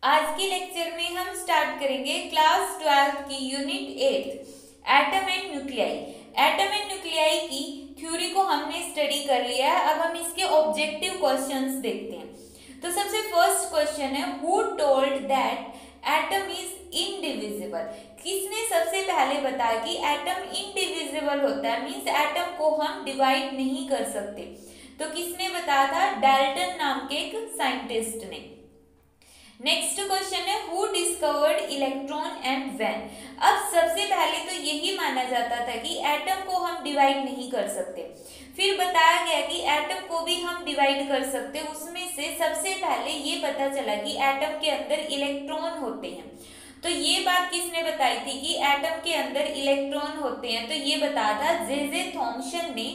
आज के लेक्चर में हम स्टार्ट करेंगे क्लास 12 की unit 8 atom and nuclei. Atom and nuclei की थ्योरी को हमने स्टडी कर लिया है। अब हम इसके ऑब्जेक्टिव क्वेश्चंस देखते हैं। तो सबसे फर्स्ट क्वेश्चन है, who told that atom is indivisible. किसने सबसे पहले बताया कि एटम इनडिविजिबल होता है, मींस एटम को हम डिवाइड नहीं कर सकते। तो किसने बताया था? डाल्टन नाम के एक साइंटिस्ट ने। नेक्स्ट क्वेश्चन है, who discovered electron and when. अब सबसे पहले तो यही माना जाता था कि एटम को हम डिवाइड नहीं कर सकते। फिर बताया गया कि एटम को भी हम डिवाइड कर सकते। उसमें से सबसे पहले ये पता चला कि एटम के अंदर इलेक्ट्रॉन होते हैं। तो ये बात किसने बताई थी कि एटम के अंदर इलेक्ट्रॉन होते हैं? तो ये बताया था जे थॉम्सन ने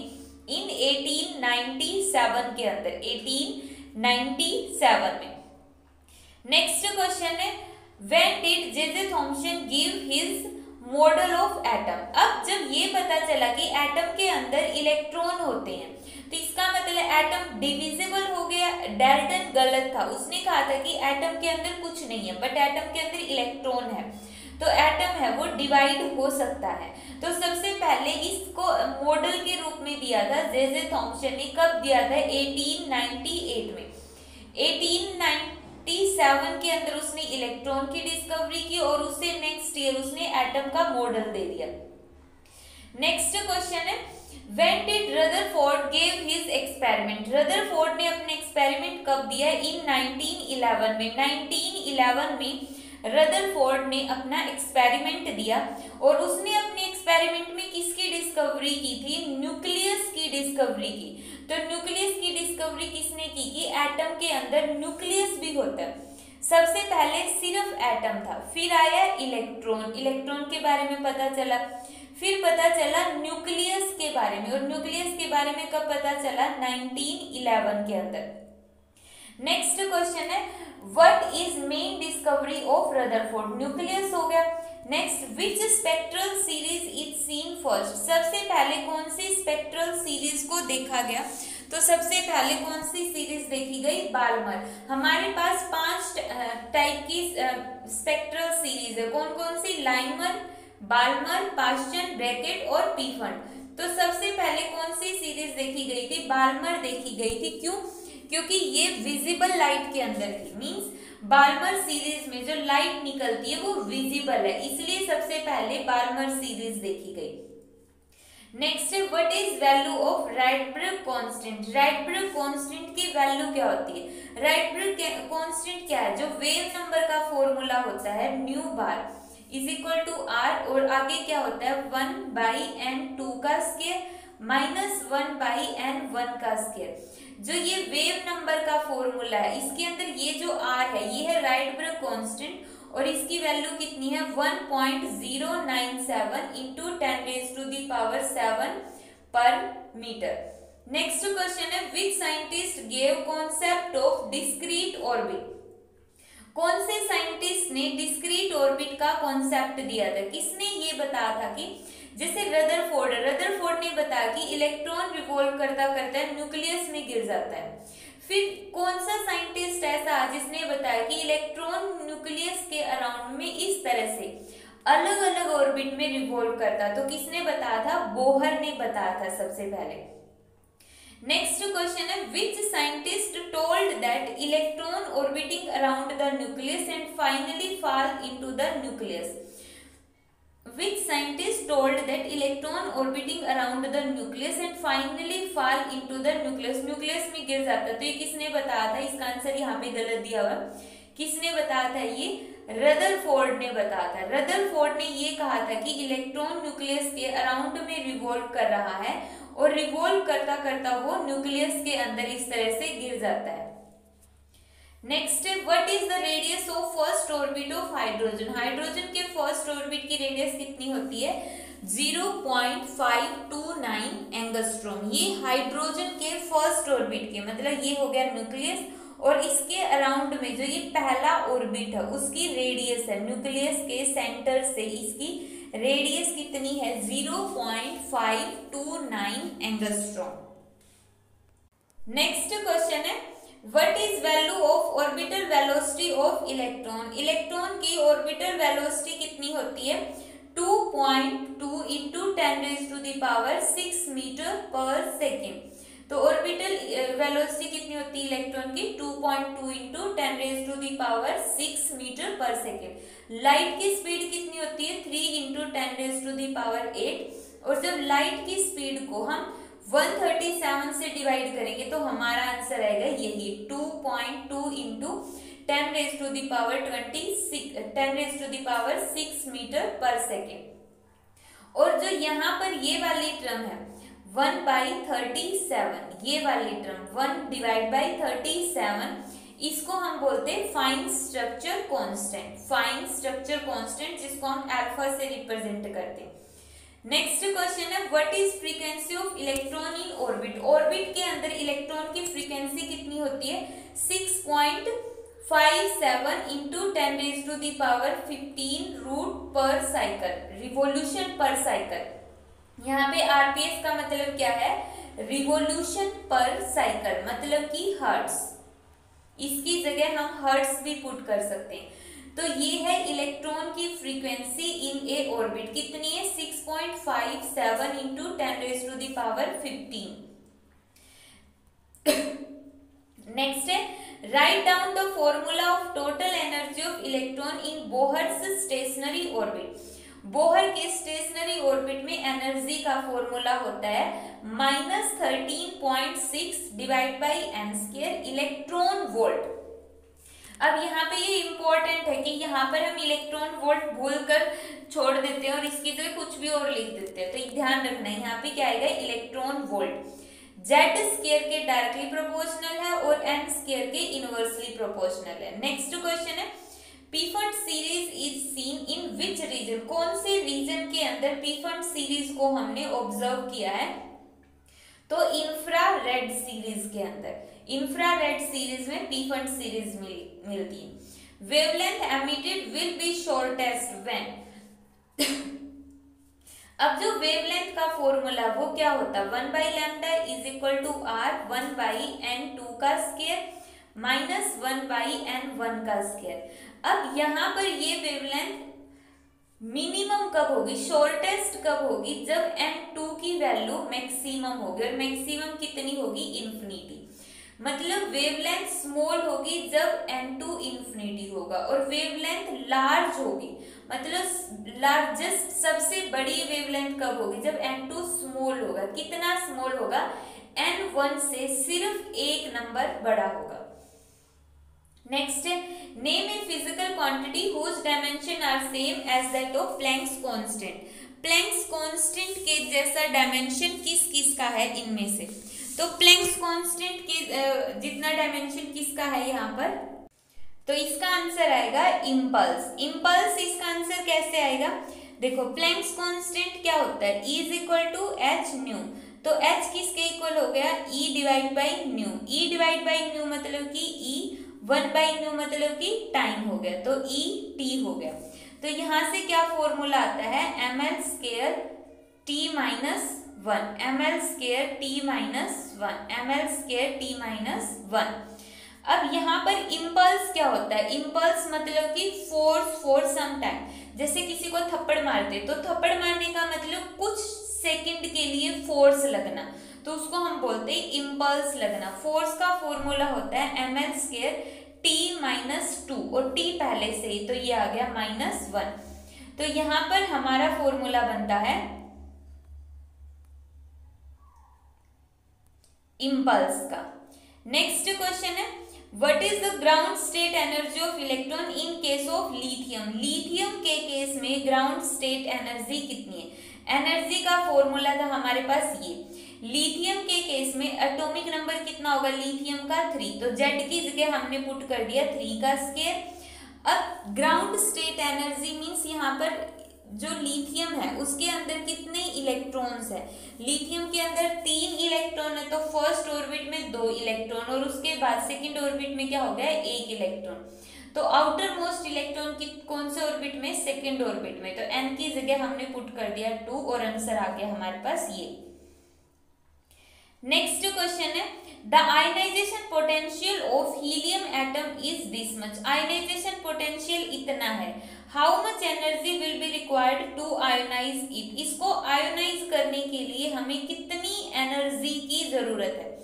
इन 1897 के अंदर, 1897 में। नेक्स्ट क्वेश्चन है, when did J Thomson give his model of atom. अब जब ये पता चला कि एटम के अंदर इलेक्ट्रॉन होते हैं तो इसका मतलब एटम डिविजिबल हो गया। डाल्टन गलत था, उसने कहा था कि एटम के अंदर कुछ नहीं है, बट एटम के अंदर इलेक्ट्रॉन है, तो एटम है वो डिवाइड हो सकता है। तो सबसे पहले इसको मॉडल के रूप में दिया था जे थॉम्सन ने। कब दिया था? 1898 में। 1897 के अंदर उसने इलेक्ट्रॉन की डिस्कवरी की और उससे नेक्स्ट ईयर उसने एटम का मॉडल दे दिया। नेक्स्ट क्वेश्चन है, when did Rutherford give his experiment. Rutherford ने अपने एक्सपेरिमेंट कब दिया? इन 1911 में। 1911 में रदरफोर्ड ने अपना एक्सपेरिमेंट दिया और उसने अपने एक्सपेरिमेंट में किसकी डिस्कवरी की थी? न्यूक्लियस की डिस्कवरी की। तो न्यूक्लियस की डिस्कवरी किसने की कि एटम के अंदर न्यूक्लियस भी होता है। सबसे पहले सिर्फ एटम था, फिर आया इलेक्ट्रॉन, इलेक्ट्रॉन के बारे में पता चला, फिर पता चला न्यूक्लियस के बारे में। और न्यूक्लियस के बारे में कब पता चला? 1911 के अंदर। नेक्स्ट क्वेश्चन है, what is main discovery of Rutherford. Nucleus हो गया। Next, which spectral series is scene first. सबसे पहले कौन सी स्पेक्ट्रल सीरीज को देखा गया? तो सबसे पहले कौन सी सीरीज देखी गई? बाल्मर। हमारे पास 5 टाइप की स्पेक्ट्रल सीरीज है। कौन कौन सी? लाइमर, बाल्मर, पाश्चन, ब्रैकेट और पीफंड। तो सबसे पहले कौन सी सीरीज देखी गई थी? बाल्मर देखी गई थी। क्यों? क्योंकि ये विजिबल लाइट के अंदर थी, मींस बाल्मर सीरीज में जो लाइट निकलती है वो विजिबल है, इसलिए सबसे पहले बाल्मर सीरीज देखी गई। Next, what is value of राइटबर्ग constant. राइटबर्ग constant की वैल्यू क्या होती है? राइटबर्ग कांस्टेंट क्या है? जो वेव नंबर का फॉर्मूला होता है nu bar is equal to R, और आगे क्या होता है? 1/n2 का स्क्वायर माइनस 1/n1 का स्क्वायर। जो ये वेव नंबर का फॉर्मूला है, इसके अंदर ये जो आर है ये है राइटबर्ग कांस्टेंट और इसकी वैल्यू कितनी है? 1.097 इंटू 10⁻⁷ पर मीटर। नेक्स्ट क्वेश्चन है, which scientist gave concept of discrete orbit. कौन से साइंटिस्ट ने डिस्क्रीट ऑर्बिट का कॉन्सेप्ट दिया था? किसने ये बताया था कि जैसे रदरफोर्ड ने बताया कि इलेक्ट्रॉन रिवॉल्व करता करता न्यूक्लियस में गिर जाता है। फिर कौन सा साइंटिस्ट ऐसा जिसने बताया कि इलेक्ट्रॉन न्यूक्लियस के अराउंड में इस तरह से अलग अलग ऑर्बिट में रिवॉल्व करता? तो किसने बताया था? बोहर ने बताया था सबसे पहले। नेक्स्ट क्वेश्चन है, which scientist told that electron orbiting around the nucleus and finally fall into the nucleus. Which scientist told that electron orbiting around the nucleus and finally fall into the nucleus। Nucleus में गिर जाता। तो ये किसने बताया था? इसका answer यहाँ पे गलत दिया हुआ। किसने बताया था? ये रदरफोर्ड ने बताया था। रदरफोर्ड ने ये कहा था कि इलेक्ट्रॉन न्यूक्लियस के अराउंड में रिवॉल्व कर रहा है और रिवॉल्व करता करता वो न्यूक्लियस के अंदर इस तरह से गिर जाता है। Next, what is the radius of first orbit of hydrogen. Hydrogen के फर्स्ट ऑर्बिट की रेडियस कितनी होती है? 0.529 एंगस्ट्रॉम। ये हाइड्रोजन के फर्स्ट ऑर्बिट के, मतलब ये हो गया न्यूक्लियस और इसके अराउंड में जो ये पहला ऑर्बिट है उसकी रेडियस है, न्यूक्लियस के सेंटर से इसकी रेडियस कितनी है? 0.529 एंगस्ट्रॉम। नेक्स्ट क्वेश्चन है, what is value of orbital velocity of electron, electron की ऑर्बिटल वेलोसिटी कितनी होती है 2.2 इंटू 10⁻⁶ मीटर पर सेकेंड। तो ऑर्बिटल वेलोसिटी कितनी होती है इलेक्ट्रॉन की 2.2 इंटू 10⁻⁶ मीटर पर सेकेंड। लाइट की स्पीड कितनी होती है 3 इंटू 10⁸ और जब लाइट की स्पीड को हम 137 से डिवाइड करेंगे तो हमारा आंसर आएगा यही 2.2 इंटू 10⁻⁶ मीटर पर सेकेंड। और जो यहाँ पर ये वाली टर्म है 1/37, ये वाली टर्म 1/37, इसको हम बोलते हैं fine structure constant, fine structure constant जिसको हम अल्फा से रिप्रेजेंट करते हैं। नेक्स्ट क्वेश्चन है what is frequency of electron in orbit, orbit के अंदर इलेक्ट्रॉन की फ्रीक्वेंसी कितनी होती है 6.57 इंटू 10⁻15 रूट पर साइकिल, रिवोल्यूशन पर साइकिल। यहाँ पे आरपीएस का मतलब क्या है रिवोल्यूशन पर साइकिल, मतलब कि हर्ट्ज, इसकी जगह हम हर्ट्ज भी पुट कर सकते हैं। तो ये है इलेक्ट्रॉन की फ्रीक्वेंसी इन ए ऑर्बिट, कितनी है 6.57 इंटू 10⁻15। नेक्स्ट है write down the formula of total energy of electron in Bohr's stationery orbit. Bohr के स्टेशनरी ऑर्बिट में एनर्जी का फॉर्मूला होता है -13.6 divide by n² electron volt. अब यहाँ पे ये इंपॉर्टेंट है कि यहाँ पर हम इलेक्ट्रॉन वोल्ट भूलकर छोड़ देते हैं और इसकी जगह कुछ भी और लिख देते हैं, तो ध्यान रखना है यहाँ पे क्या आएगा इलेक्ट्रॉन वोल्ट। Z² के डायरेक्टली प्रोपोर्शनल है और n² के इनवर्सली प्रोपोर्शनल है। नेक्स्ट क्वेश्चन है पीफर्ट series is seen in which region, कौन से रीजन के अंदर पीफर्ट सीरीज को हमने ऑब्जर्व किया है, तो इंफ्रारेड सीरीज के अंदर, इंफ्रारेड सीरीज में पीफर्ट सीरीज मिलती है। Wavelength emitted will be shortest when, अब जो वेवलेंथ का फॉर्मूला वो क्या होता है 1/λ is equal to r 1/n2 का स्क्वायर माइनस 1/n1 का स्क्वायर। अब यहाँ पर ये वेवलेंथ मिनिमम कब होगी, शॉर्टेस्ट कब होगी, जब n2 की वैल्यू मैक्सिमम होगी, और मैक्सिमम कितनी होगी इन्फिनिटी, मतलब वेवलेंथ स्मॉल होगी जब n2 इन्फिनिटी होगा, और वेवलेंथ लार्ज होगी, मतलब लार्जेस्ट सबसे बड़ी वेवलेंथ कब होगी जब n2 स्मॉल होगा, कितना स्मॉल होगा n1 से सिर्फ एक नंबर बड़ा होगा। नेक्स्ट है name a physical quantity whose dimension are same as that of Planck's constant, Planck's constant के जैसा डायमेंशन किस किस का है इनमें से, तो प्लैंक्स कांस्टेंट के जितना डायमेंशन किसका है यहाँ पर, तो इसका आंसर आएगा इम्पल्स। इम्पल्स इसका आंसर कैसे आएगा, देखो प्लैंक्स कांस्टेंट क्या होता है E is equal to h nu, तो h किसके इक्वल हो गया E divide by nu, E divide by nu मतलब कि E 1/न्यू मतलब कि टाइम हो गया, तो E t हो गया। तो यहाँ से क्या फॉर्मूला आता है ml² t-1, ml² t-1, ml² t-1। अब यहाँ पर इम्पल्स क्या होता है, इम्पल्स मतलब कि फोर्स फॉर सम टाइम, जैसे किसी को थप्पड़ मारते तो थप्पड़ मारने का मतलब कुछ सेकंड के लिए फोर्स लगना, तो उसको हम बोलते हैं इम्पल्स लगना। फोर्स का फॉर्मूला होता है ml² t-2 और t पहले से ही, तो ये आ गया -1, तो यहाँ पर हमारा फॉर्मूला बनता है इम्पल्स का। नेक्स्ट क्वेश्चन है what is the ground state energy of electron in case of lithium, lithium के केस में ग्राउंड स्टेट एनर्जी कितनी है, एनर्जी का फॉर्मूला था हमारे पास ये, लिथियम के केस में एटॉमिक नंबर कितना होगा लिथियम का 3, तो Z की जगह हमने पुट कर दिया 3 का स्क्वायर। अब ग्राउंड स्टेट एनर्जी मींस यहाँ पर जो लिथियम है उसके अंदर कितने इलेक्ट्रॉन्स है, लिथियम के अंदर 3 इलेक्ट्रॉन है, तो फर्स्ट ऑर्बिट में 2 इलेक्ट्रॉन और उसके बाद सेकंड ऑर्बिट में क्या हो गया 1 इलेक्ट्रॉन, तो आउटर मोस्ट इलेक्ट्रॉन की कौन से ऑर्बिट में, सेकंड ऑर्बिट में, तो n की जगह हमने पुट कर दिया 2 और आंसर आ गया हमारे पास ये। नेक्स्ट क्वेश्चन है the ionisation potential of helium atom is this much. Ionisation potential इतना है। How much energy will be required to ionise it. इसको आयोनाइज करने के लिए हमें कितनी एनर्जी की जरूरत है।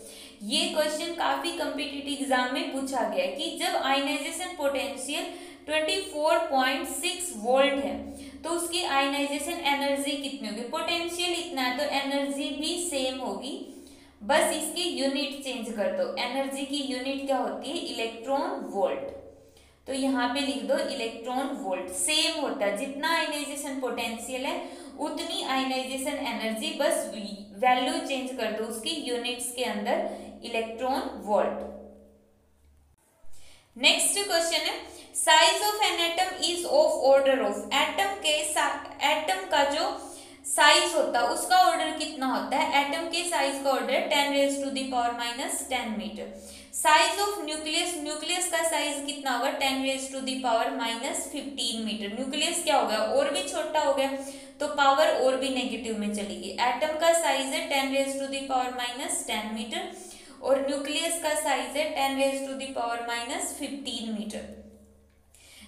ये क्वेश्चन काफी कॉम्पिटिटिव एग्जाम में पूछा गया है कि जब आयनाइजेशन पोटेंशियल 24.6 वोल्ट है तो उसकी आयनाइजेशन एनर्जी कितनी होगी। पोटेंशियल इतना है तो एनर्जी भी सेम होगी, बस इसकी यूनिट चेंज कर दो। एनर्जी की यूनिट क्या होती है, इलेक्ट्रॉन वोल्ट। तो यहाँ पे लिख दो इलेक्ट्रॉन वोल्ट। सेम होता है, जितना आयनाइजेशन पोटेंशियल है उतनी आयनाइजेशन एनर्जी, बस वैल्यू चेंज कर दो उसकी यूनिट्स के अंदर, इलेक्ट्रॉन वोल्ट। नेक्स्ट क्वेश्चन है size of an atom is of order of. Atom का जो साइज होता है उसका ऑर्डर कितना होता है। एटम के साइज का order 10⁻⁻10 metre. Size of nucleus, nucleus का साइज कितना होगा, 10⁻⁻15 मीटर। न्यूक्लियस क्या हो गया, और भी छोटा हो गया तो पावर और भी नेगेटिव में चलेगी। एटम का साइज है 10⁻⁻10 मीटर और न्यूक्लियस का साइज है 10⁻⁻15 मीटर।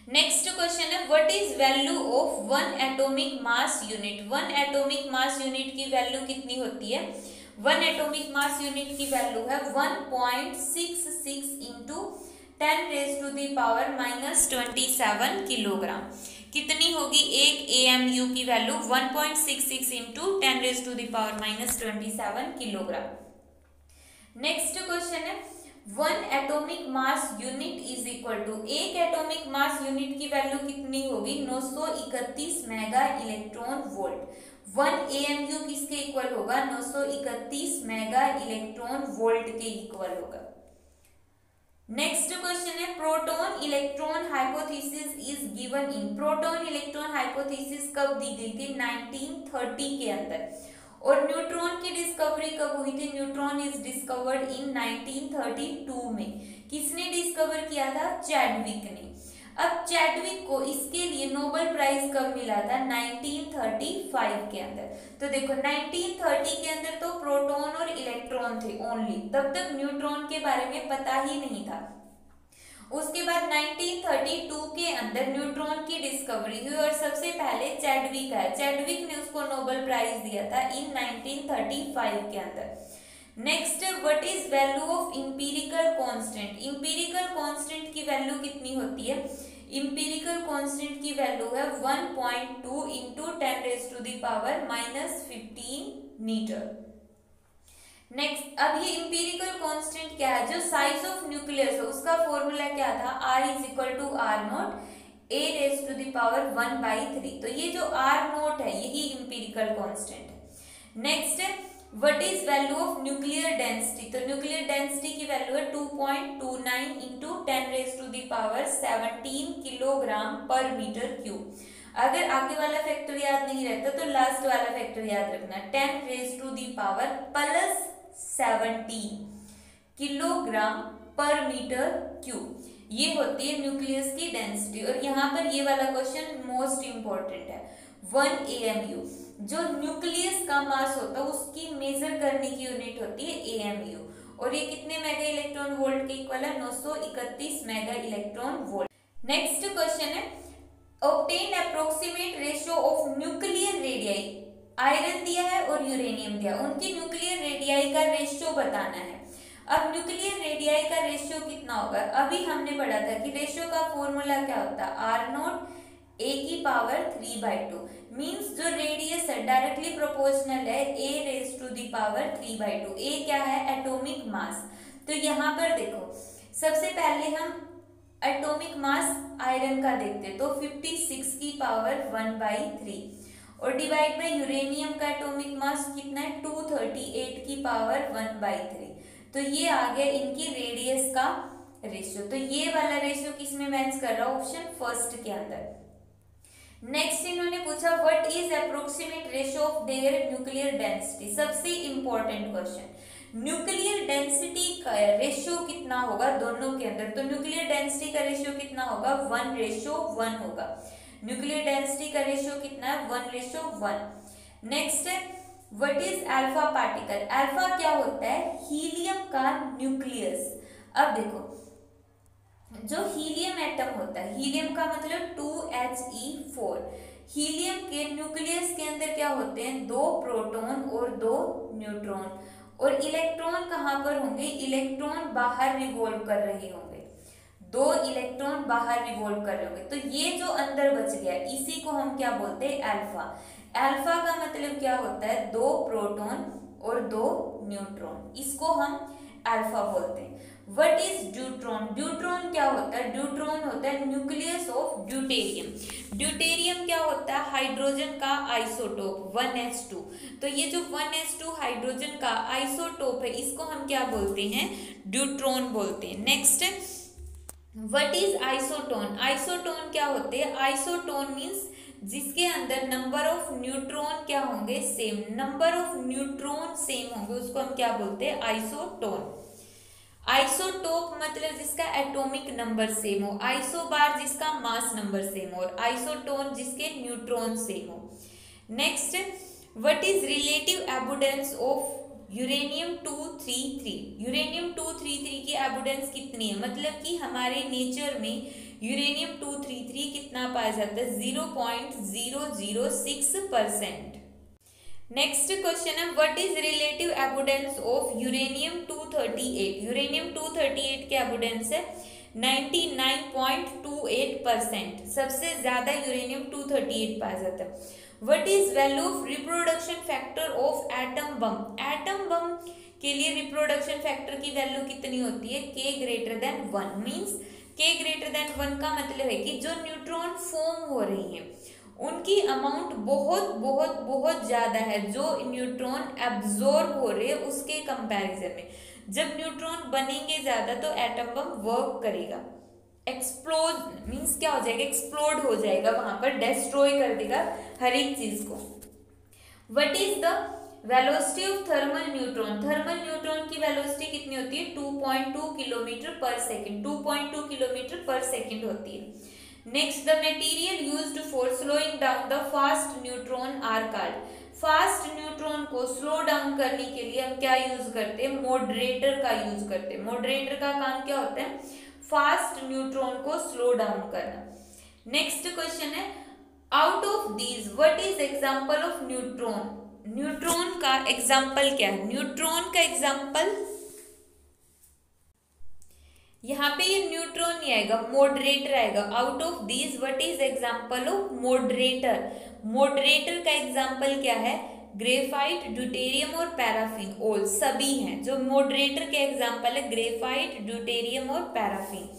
नेक्स्ट क्वेश्चन है what is value of one atomic mass unit. One atomic mass unit की वैल्यू कितनी होती है। वन एटॉमिक मास यूनिट की वैल्यू है 1.66 इंटू 10⁻⁻27 किलोग्राम। कितनी होगी, एक AMU की value 1.66 into 10⁻⁻27 kilogram. Next question है one atomic mass unit is equal to, एक एटॉमिक मास यूनिट की वैल्यू कितनी होगी, 931 मेगा इलेक्ट्रॉन वोल्ट। 1 AMU किसके इक्वल होगा, 931 मेगा इलेक्ट्रॉन वोल्ट के इक्वल होगा। नेक्स्ट क्वेश्चन है proton electron hypothesis is given in. Proton electron hypothesis कब दी गई थी, 1930 के अंदर। और न्यूट्रॉन की डिस्कवरी कब हुई थी, न्यूट्रॉन इज डिस्कवर्ड इन 1932 में। किसने डिस्कवर किया था, चैडविक ने। अब चैडविक को इसके लिए नोबेल प्राइज कब मिला था, 1935 के अंदर। तो देखो 1930 के अंदर तो प्रोटॉन और इलेक्ट्रॉन थे ओनली, तब तक न्यूट्रॉन के बारे में पता ही नहीं था। उसके बाद 1932 के अंदर न्यूट्रॉन की डिस्कवरी हुई और सबसे पहले चैडविक आया। चैडविक ने उसको नोबेल प्राइज दिया था इन 1935 के अंदर। Next what is value of empirical constant. Empirical constant की वैल्यू कितनी होती है, इंपीरिकल कांस्टेंट की वैल्यू है 1.2 इंटू 10⁻⁻15 मीटर। नेक्स्ट अब ये इंपीरिकल कांस्टेंट क्या है, जो साइज ऑफ न्यूक्लियस है उसका फॉर्मूला क्या था, R is equal to R0 a⁻1/3। तो ये जो R0 है यही इंपीरिकल कांस्टेंट है। Next what is value of nuclear density. तो न्यूक्लियर डेंसिटी की वैल्यू है 2.29 इंटू 10⁻17 किलोग्राम पर मीटर क्यूब। अगर आगे वाला फैक्टर याद नहीं रहता तो लास्ट वाला फैक्टर याद रखना, 10⁻+17 किलोग्राम पर मीटर क्यूब। ये होती है न्यूक्लियस की डेंसिटी। और यहाँ पर ये वाला क्वेश्चन मोस्ट इंपॉर्टेंट है, 1 AMU जो न्यूक्लियस का मास होता है उसकी मेजर करने की यूनिट होती है AMU। और ये कितने मेगा इलेक्ट्रॉन वोल्ट के इक्वल है, 931 mega electron volt. Next question है obtain approximate ratio of nuclear radii. Iron दिया है और यूरेनियम दिया, उनकी न्यूक्लियर रेडियाई का रेशियो बताना है। अब न्यूक्लियर रेडियाई का रेशियो कितना होगा, अभी हमने पढ़ा था कि रेशियो का फॉर्मूला क्या होता है, R0 a⁻3/2 मींस जो रेडियस है डायरेक्टली प्रोपोर्शनल है a⁻3/2। a क्या है, एटॉमिक मास। तो यहाँ पर देखो सबसे पहले हम एटॉमिक मास आयरन का देखते हैं तो 56⁻⁻1/3 और डिवाइड बाय यूरेनियम का एटॉमिक मास कितना है, 238⁻1/3। तो ये आ गया इनकी रेडियस का रेशियो। तो ये वाला रेशियो किसमें मैच कर रहा है, ऑप्शन फर्स्ट के अंदर। नेक्स्ट इन्होंने पूछा what is approximate ratio of their nuclear density. सबसे इंपॉर्टेंट क्वेश्चन, न्यूक्लियर डेंसिटी का रेशियो कितना होगा दोनों के अंदर। तो न्यूक्लियर डेंसिटी का रेशियो कितना होगा, 1:1 होगा। न्यूक्लियर डेंसिटी का रेशियो कितना है, 1:1। Next what is alpha particle? Alpha क्या होता है? हीलियम का न्यूक्लियस। अब देखो, जो हीलियम एटम होता है, हीलियम का मतलब 2He4, हीलियम के न्यूक्लियस के अंदर क्या होते हैं? 2 प्रोटॉन और 2 न्यूट्रॉन। और इलेक्ट्रॉन कहाँ पर होंगे? इलेक्ट्रॉन बाहर रिवॉल्व कर रहे होंगे, 2 इलेक्ट्रॉन बाहर रिवॉल्व कर रहे होंगे। तो ये जो अंदर बच गया, इसी को हम क्या बोलते हैं? अल्फा। अल्फा का मतलब क्या होता है? 2 प्रोटॉन और 2 न्यूट्रॉन, इसको हम अल्फा बोलते हैं। What is deuteron? ड्यूट्रॉन क्या होता है? ड्यूट्रॉन होता है न्यूक्लियस ऑफ ड्यूटेरियम। ड्यूटेरियम क्या होता है? हाइड्रोजन का आइसोटोप 1s2। तो ये जो 1s2 हाइड्रोजन का आइसोटोप है, इसको हम क्या बोलते हैं? ड्यूट्रॉन बोलते हैं। Next, what is isotone? Isotone क्या होते हैं? आइसोटोन मीन्स जिसके अंदर नंबर ऑफ न्यूट्रॉन क्या होंगे? Same. Number of neutron same होंगे, उसको हम क्या बोलते हैं? आइसोटोन। आइसोटोप मतलब जिसका एटॉमिक नंबर सेम हो, आइसोबार जिसका मास नंबर सेम हो, और आइसोटोन जिसके न्यूट्रॉन सेम हो। Next, what is relative एबुडेंस of uranium 233? Uranium 233 की एबुडेंस कितनी है? मतलब कि हमारे नेचर में यूरेनियम 233 कितना पाया जाता है? 0.006%। नेक्स्ट क्वेश्चन है, what is relative एबुडेंस of uranium 238? Uranium 238 की एबुडेंस है 99.28%। सबसे ज्यादा यूरेनियम 238 पाया जाता है। What is value of reproduction factor of atom bomb? Atom bomb के लिए रिप्रोडक्शन फैक्टर की वैल्यू कितनी होती है? K>1 मीन्स K>1 का मतलब है कि जो न्यूट्रॉन फॉर्म हो रही है उनकी अमाउंट बहुत बहुत बहुत ज्यादा है जो न्यूट्रॉन एब्जॉर्ब हो रहे हैं उसके कंपैरिजन में। जब न्यूट्रॉन बनेंगे ज्यादा तो एटम बम वर्क करेगा, एक्सप्लोड मीन्स क्या हो जाएगा? एक्सप्लोड हो जाएगा, वहां पर डिस्ट्रॉय कर देगा हर एक चीज को। What is the velocity of thermal neutron? Thermal neutron की वेलोसिटी कितनी होती है? 2.2 किलोमीटर पर सेकेंड। 2.2 किलोमीटर पर सेकेंड होती है। Next, the material used for slowing down the fast neutron are called? Fast neutron को स्लो डाउन करने के लिए हम क्या यूज करते हैं? मॉडरेटर का यूज करते हैं। मॉडरेटर का काम क्या होता है? फास्ट न्यूट्रॉन को स्लो डाउन करना। नेक्स्ट क्वेश्चन है, out of these what is example of neutron? Neutron का एग्जांपल क्या है? न्यूट्रॉन का एग्जांपल यहाँ पे ये न्यूट्रॉन नहीं आएगा, मॉडरेटर आएगा। Out of these what is example of moderator? Moderator का एग्जांपल क्या है? ग्रेफाइट, ड्यूटेरियम और पैराफिन, ऑल सभी हैं। जो मॉडरेटर के एग्जांपल है ग्रेफाइट, ड्यूटेरियम और paraffin.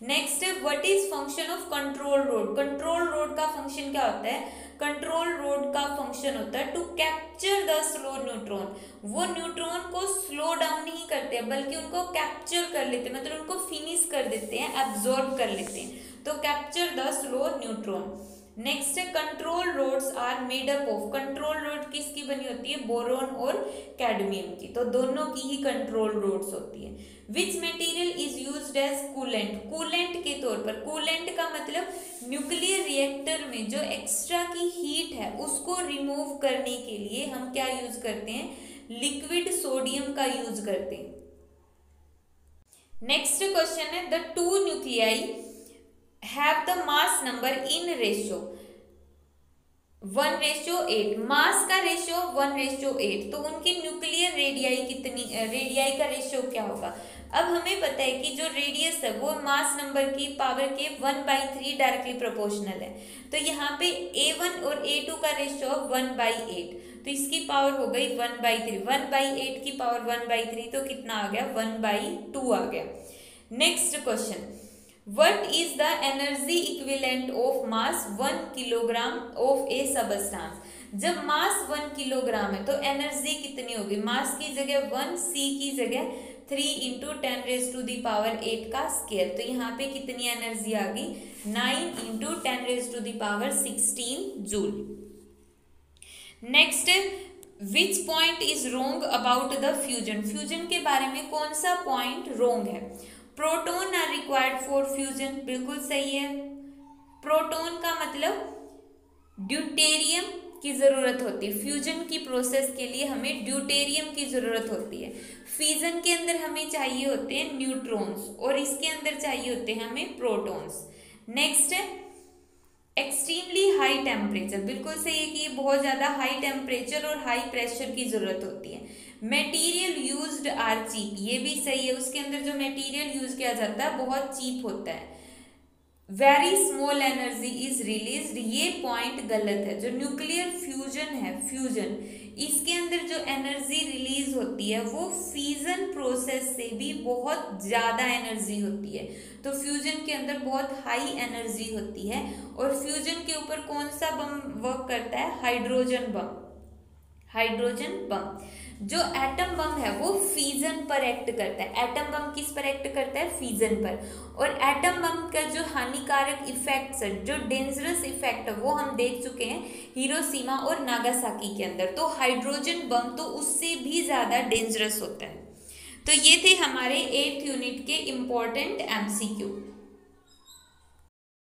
Next, what is function of control rod? Control rod का फंक्शन क्या होता है? कंट्रोल रोड का फंक्शन होता है to capture the slow neutron. वो न्यूट्रॉन को स्लो डाउन नहीं करते बल्कि उनको कैप्चर कर लेते हैं, मतलब उनको फिनिश कर देते हैं, एब्जॉर्ब कर लेते हैं। तो capture the slow neutron. Next है, control rods are made up of? Control rod किसकी बनी होती है? बोरोन और कैडमियम की। तो दोनों की ही कंट्रोल रोड्स होती है। Which material is used as coolant? Coolant के तौर पर, कूलेंट का मतलब न्यूक्लियर रिएक्टर में जो एक्स्ट्रा की हीट है उसको रिमूव करने के लिए हम क्या यूज करते हैं? लिक्विड सोडियम का यूज करते हैं। नेक्स्ट क्वेश्चन है, the two nuclei have the mass number in ratio 1:8। मास का रेशियो 1:8, तो उनकी न्यूक्लियर रेडियाई कितनी? रेडियाई का रेशियो क्या होगा? अब हमें पता है कि जो रेडियस है वो मास नंबर की पावर के 1/3 डायरेक्टली प्रोपोर्शनल है। तो यहाँ पे A1 और A2 का रेशियो 1/8, तो इसकी पावर हो गई 1/3। 1/8 की पावर 1/3 तो कितना आ गया? 1/2 आ गया। Next question, What is the energy equivalent of mass 1 kilogram of a substance? जब मास 1 किलोग्राम है तो एनर्जी कितनी होगी? मास की जगह 1, सी की जगह 3 × 10⁸ का स्केयर। तो यहाँ पे कितनी एनर्जी आ गई? 9 × 10⁻16 joule. Next, which point is wrong about the fusion? Fusion के बारे में कौन सा पॉइंट रोंग है? Proton are required for fusion, बिल्कुल सही है। प्रोटॉन का मतलब ड्यूटेरियम की ज़रूरत होती है, फ्यूजन की प्रोसेस के लिए हमें ड्यूटेरियम की ज़रूरत होती है। फिजन के अंदर हमें चाहिए होते हैं न्यूट्रॉन्स और इसके अंदर चाहिए होते हैं हमें प्रोटॉन्स। नेक्स्ट है एक्सट्रीमली हाई टेम्परेचर, बिल्कुल सही है कि बहुत ज़्यादा हाई टेम्परेचर और हाई प्रेशर की ज़रूरत होती है। मटेरियल यूज्ड आर चीप, ये भी सही है, उसके अंदर जो मटेरियल यूज किया जाता है बहुत चीप होता है। Very small energy is released, ये पॉइंट गलत है। जो न्यूक्लियर फ्यूजन है, फ्यूजन, इसके अंदर जो एनर्जी रिलीज होती है वो फ्यूजन प्रोसेस से भी बहुत ज़्यादा एनर्जी होती है। तो फ्यूजन के अंदर बहुत हाई एनर्जी होती है। और फ्यूजन के ऊपर कौन सा बम वर्क करता है? Hydrogen bomb. Hydrogen bomb. जो एटम बम है वो फिजन पर एक्ट करता है। एटम बम किस पर एक्ट करता है? फिजन पर। और एटम बम का जो हानिकारक इफेक्ट्स है, जो डेंजरस इफेक्ट है, वो हम देख चुके हैं हिरोशिमा और नागासाकी के अंदर। तो हाइड्रोजन बम तो उससे भी ज़्यादा डेंजरस होता है। तो ये थे हमारे 8th यूनिट के इम्पोर्टेंट MCQ।